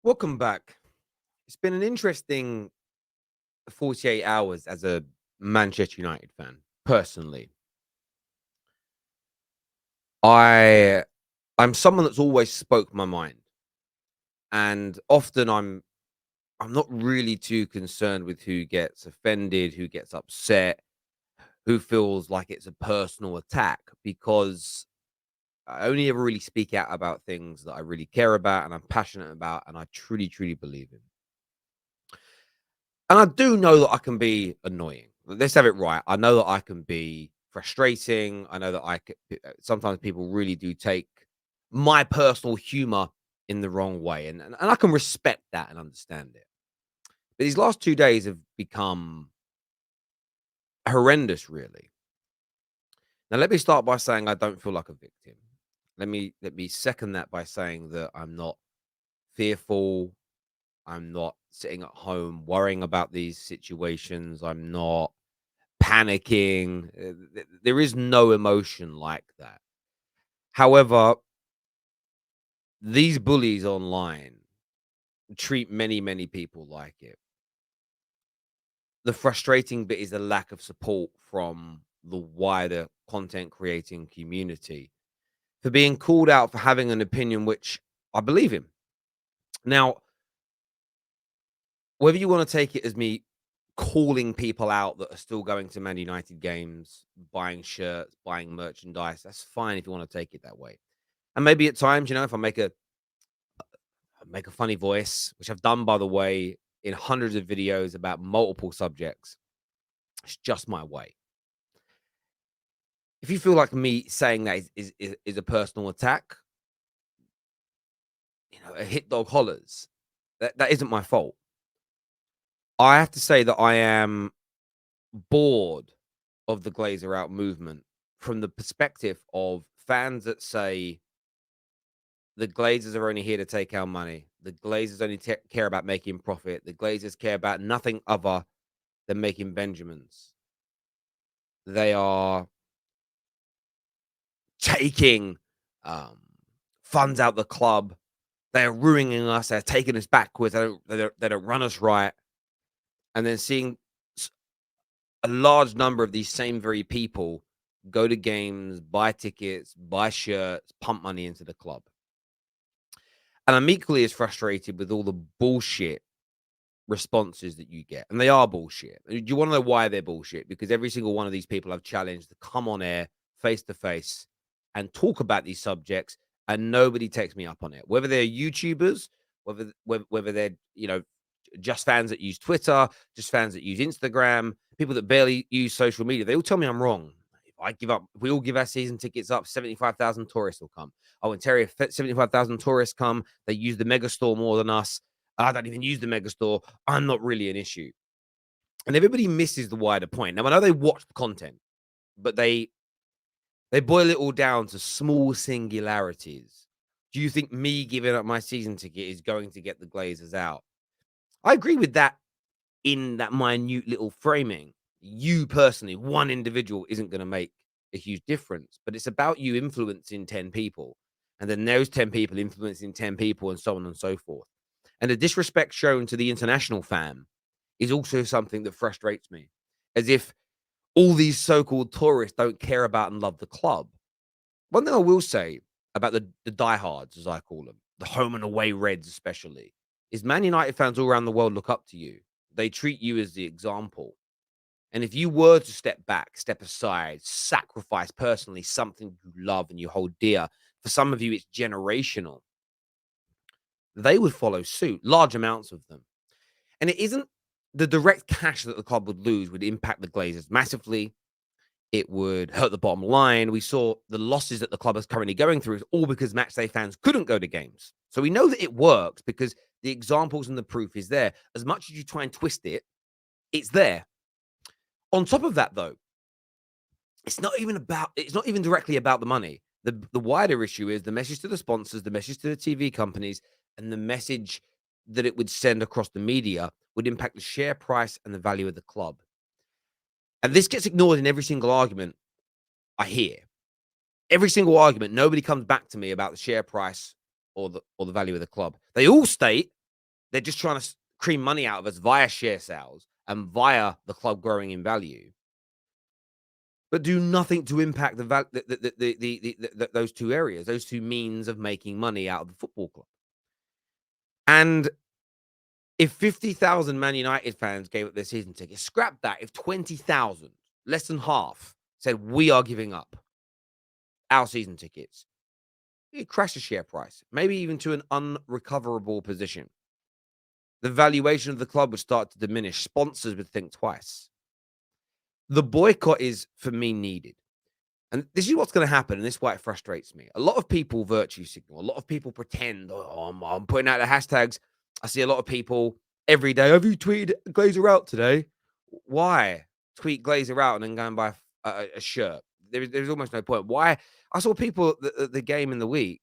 Welcome back. It's been an interesting 48 hours as a Manchester United fan. Personally, I I'm someone that's always spoke my mind, and often I'm not really too concerned with who gets offended, who gets upset, who feels like it's a personal attack because I only ever really speak out about things that I really care about and I'm passionate about and I truly believe in. And I do know that I can be annoying. Let's have it right. I know that I can be frustrating. I know that sometimes people really do take my personal humor in the wrong way. And I can respect that and understand it. But these last 2 days have become horrendous, really. Now, let me start by saying I don't feel like a victim. Let me second that by saying that I'm not fearful. I'm not sitting at home worrying about these situations. I'm not panicking. There is no emotion like that. However, these bullies online treat many people like it. The frustrating bit is the lack of support from the wider content creating community for being called out for having an opinion which I believe in. Now, whether you want to take it as me calling people out that are still going to Man United games, buying shirts, buying merchandise, that's fine if you want to take it that way. And maybe at times, if I make a funny voice, which I've done, by the way, in hundreds of videos about multiple subjects. It's just my way. If you feel like me saying that is a personal attack, a hit dog hollers. That isn't my fault. I have to say that I am bored of the Glazer out movement from the perspective of fans that say the Glazers are only here to take our money. The Glazers only care about making profit. The Glazers care about nothing other than making Benjamins. They are taking um, funds out the club. They're ruining us. They're taking us backwards. They don't run us right. And then seeing a large number of these same very people go to games, buy tickets, buy shirts, pump money into the club. And I'm equally as frustrated with all the bullshit responses that you get. And they are bullshit. Do you want to know why they're bullshit? Because every single one of these people I've challenged to come on air face to face and talk about these subjects, and nobody takes me up on it. Whether they're YouTubers, whether they're just fans that use Twitter, just fans that use Instagram, people that barely use social media, they all tell me I'm wrong. If we all give our season tickets up, 75,000 tourists will come. Oh, and Terry, if 75,000 tourists come, they use the megastore more than us. I don't even use the megastore. I'm not really an issue. And everybody misses the wider point. Now, I know they watch the content, but they boil it all down to small singularities. Do you think me giving up my season ticket is going to get the Glazers out? I agree with that in that minute little framing. You personally, one individual isn't going to make a huge difference, but it's about you influencing 10 people. And then those 10 people influencing 10 people and so on and so forth. And the disrespect shown to the international fan is also something that frustrates me. As if all these so-called tourists don't care about and love the club. One thing I will say about the diehards, as I call them, the home and away Reds especially, is Man United fans all around the world look up to you. They treat you as the example. And if you were to step back, step aside, sacrifice personally something you love and you hold dear, for some of you it's generational, they would follow suit, large amounts of them. And it isn't the direct cash that the club would lose would impact the Glazers massively. It would hurt the bottom line. We saw the losses that the club is currently going through is all because matchday fans couldn't go to games. So we know that it works because the examples and the proof is there. As much as you try and twist it, it's there. On top of that, though, it's not even directly about the money. The wider issue is the message to the sponsors, the message to the TV companies, and the message that it would send across the media would impact the share price and the value of the club. And this gets ignored in every single argument I hear. Every single argument, nobody comes back to me about the share price or the value of the club. They all state They're just trying to cream money out of us via share sales and via the club growing in value, but do nothing to impact those two areas, those two means of making money out of the football club. And if 50,000 Man United fans gave up their season tickets, scrap that. If 20,000, less than half, said, "We are giving up our season tickets," it crash the share price, maybe even to an unrecoverable position. The valuation of the club would start to diminish. Sponsors would think twice. The boycott is, for me, needed. And this is what's going to happen, and this is why it frustrates me. A lot of people virtue signal. A lot of people pretend, "Oh, I'm putting out the hashtags." I see a lot of people every day. "Have you tweeted Glazer out today?" Why tweet Glazer out and then go and buy a shirt? There's almost no point. Why? I saw people at the game in the week.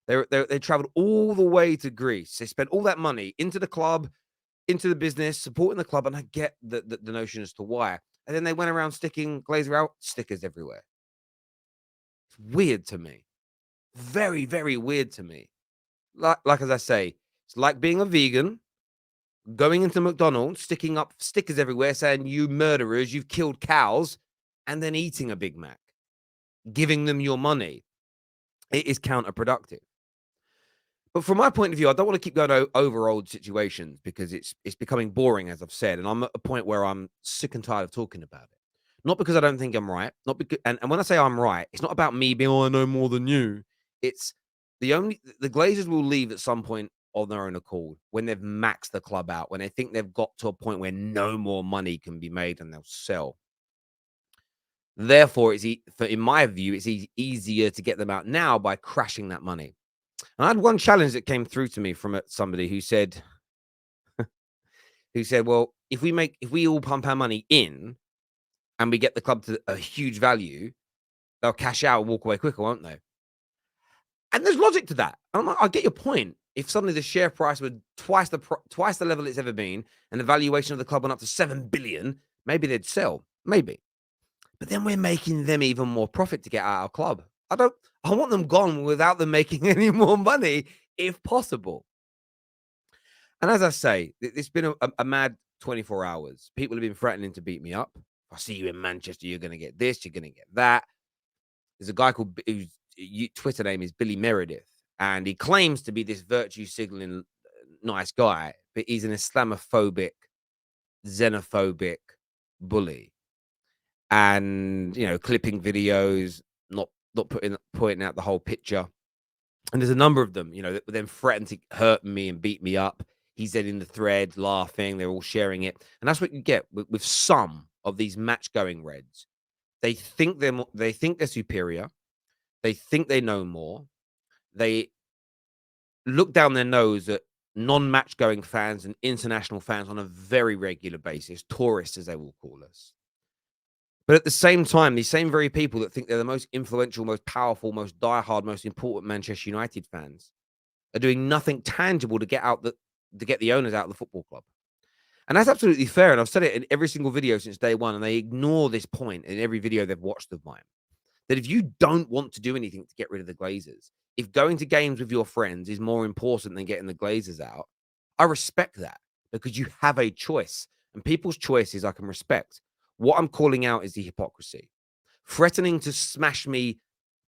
They traveled all the way to Greece. They spent all that money into the club, into the business, supporting the club, and I get the notion as to why. And then they went around sticking Glazer out stickers everywhere. It's weird to me. Very, very weird to me. Like as I say, it's like being a vegan, going into McDonald's, sticking up stickers everywhere saying, "You murderers, you've killed cows," and then eating a Big Mac, giving them your money. It is counterproductive. But from my point of view, I don't want to keep going over old situations because it's becoming boring, as I've said, and I'm at a point where I'm sick and tired of talking about it. Not because I don't think I'm right, not because, and when I say I'm right, it's not about me being, "Oh, I know more than you." It's the Glazers will leave at some point on their own accord when they've maxed the club out, when they think they've got to a point where no more money can be made and they'll sell. Therefore, in my view, it's easier to get them out now by crashing that money. And I had one challenge that came through to me from somebody who said, "Well, if we all pump our money in and we get the club to a huge value, they'll cash out and walk away quicker, won't they?" And there's logic to that. I'm like, I get your point. If suddenly the share price were twice the level it's ever been, and the valuation of the club went up to 7 billion, maybe they'd sell. Maybe. But then we're making them even more profit to get out of our club. I want them gone without them making any more money, if possible. And as I say, it's been a mad 24 hours. People have been threatening to beat me up. "If I see you in Manchester, you're going to get this, you're going to get that." There's a guy called, whose Twitter name is Billy Meredith, and he claims to be this virtue signaling nice guy, but he's an Islamophobic, xenophobic bully. And, clipping videos, not pointing out the whole picture. And there's a number of them, that would then threaten to hurt me and beat me up. He's then in the thread laughing. They're all sharing it. And that's what you get with some of these match going reds. They think they're superior. They think they know more. They look down their nose at non-match going fans and international fans on a very regular basis, tourists as they will call us. But at the same time, these same very people that think they're the most influential, most powerful, most diehard, most important Manchester United fans are doing nothing tangible to get the owners out of the football club. And that's absolutely fair. And I've said it in every single video since day one, and they ignore this point in every video they've watched of mine. That if you don't want to do anything to get rid of the Glazers, if going to games with your friends is more important than getting the Glazers out, I respect that because you have a choice. And people's choices I can respect. What I'm calling out is the hypocrisy. Threatening to smash me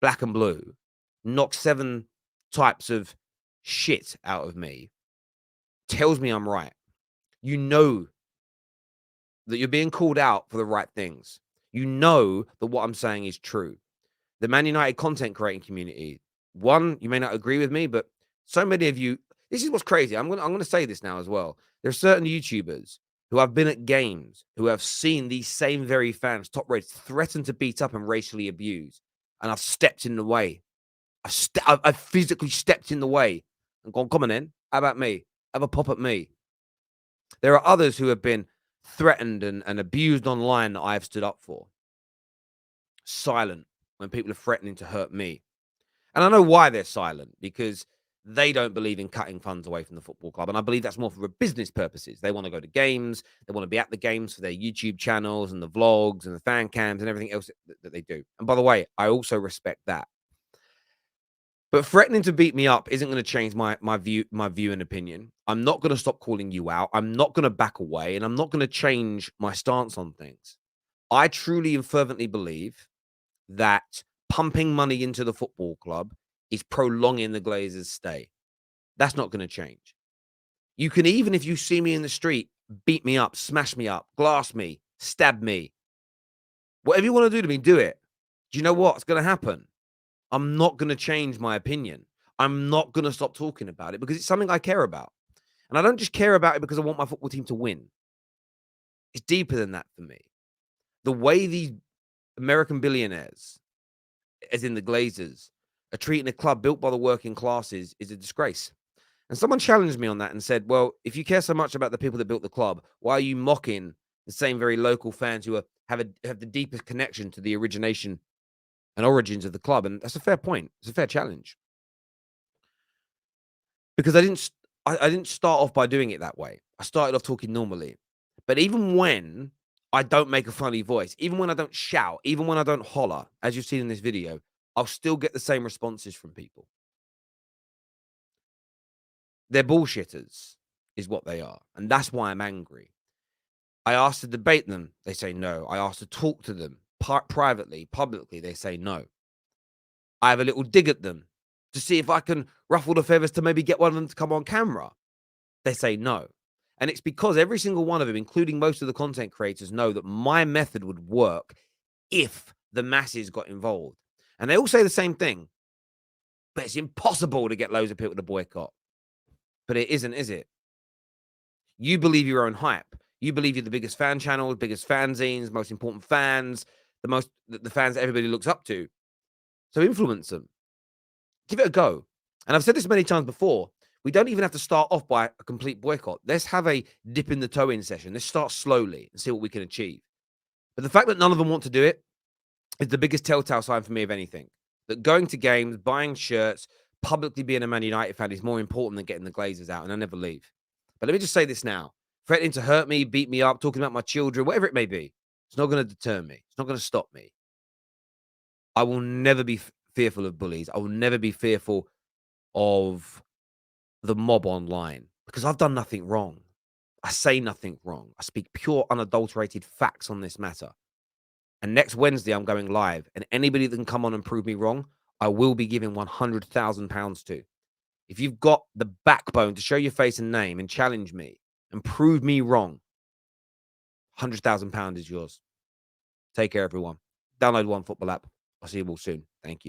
black and blue, knock 7 types of shit out of me, tells me I'm right. You know that you're being called out for the right things. You know that what I'm saying is true. The Man United content creating community, one, you may not agree with me, but so many of you, this is what's crazy. I'm gonna say this now as well. There are certain YouTubers who have been at games who have seen these same very fans, top rates, threaten to beat up and racially abuse, and I've stepped in the way. I've physically stepped in the way and gone, "Come on in. How about me? Have a pop at me." There are others who have been threatened and abused online that I have stood up for. Silent when people are threatening to hurt me. And I know why they're silent, because they don't believe in cutting funds away from the football club. And I believe that's more for business purposes. They want to go to games. They want to be at the games for their YouTube channels and the vlogs and the fan cams and everything else that they do. And by the way, I also respect that. But threatening to beat me up isn't going to change my view and opinion. I'm not going to stop calling you out. I'm not going to back away, and I'm not going to change my stance on things. I truly and fervently believe that pumping money into the football club is prolonging the Glazers' stay. That's not going to change. You can, even if you see me in the street, beat me up, smash me up, glass me, stab me, whatever you want to do to me, do it. Do you know what's going to happen? I'm not going to change my opinion. I'm not going to stop talking about it because it's something I care about. And I don't just care about it because I want my football team to win. It's deeper than that for me. The way these American billionaires, as in the Glazers, are treating a club built by the working classes is a disgrace. And someone challenged me on that and said, well, if you care so much about the people that built the club, why are you mocking the same very local fans who have the deepest connection to the origination and origins of the club? And that's a fair point. It's a fair challenge. Because I didn't start off by doing it that way. I started off talking normally. But even when I don't make a funny voice, even when I don't shout, even when I don't holler, as you've seen in this video, I'll still get the same responses from people. They're bullshitters, is what they are. And that's why I'm angry. I asked to debate them, they say no. I asked to talk to them privately, publicly, they say no. I have a little dig at them to see if I can ruffle the feathers to maybe get one of them to come on camera. They say no. And it's because every single one of them, including most of the content creators, know that my method would work if the masses got involved. And they all say the same thing, but it's impossible to get loads of people to boycott. But it isn't, is it? You believe your own hype. You believe you're the biggest fan channel, biggest fanzines, most important fans, the fans that everybody looks up to. So influence them. Give it a go. And I've said this many times before. We don't even have to start off by a complete boycott. Let's have a dip in the toe in session. Let's start slowly and see what we can achieve. But the fact that none of them want to do it is the biggest telltale sign for me of anything. That going to games, buying shirts, publicly being a Man United fan is more important than getting the Glazers out, and I never leave. But let me just say this now. Threatening to hurt me, beat me up, talking about my children, whatever it may be, it's not going to deter me. It's not going to stop me. I will never be fearful of bullies. I will never be fearful of the mob online because I've done nothing wrong. I say nothing wrong. I speak pure, unadulterated facts on this matter. And next Wednesday, I'm going live. And anybody that can come on and prove me wrong, I will be giving £100,000 to. If you've got the backbone to show your face and name and challenge me and prove me wrong, £100,000 is yours. Take care, everyone. Download One Football app. I'll see you all soon. Thank you.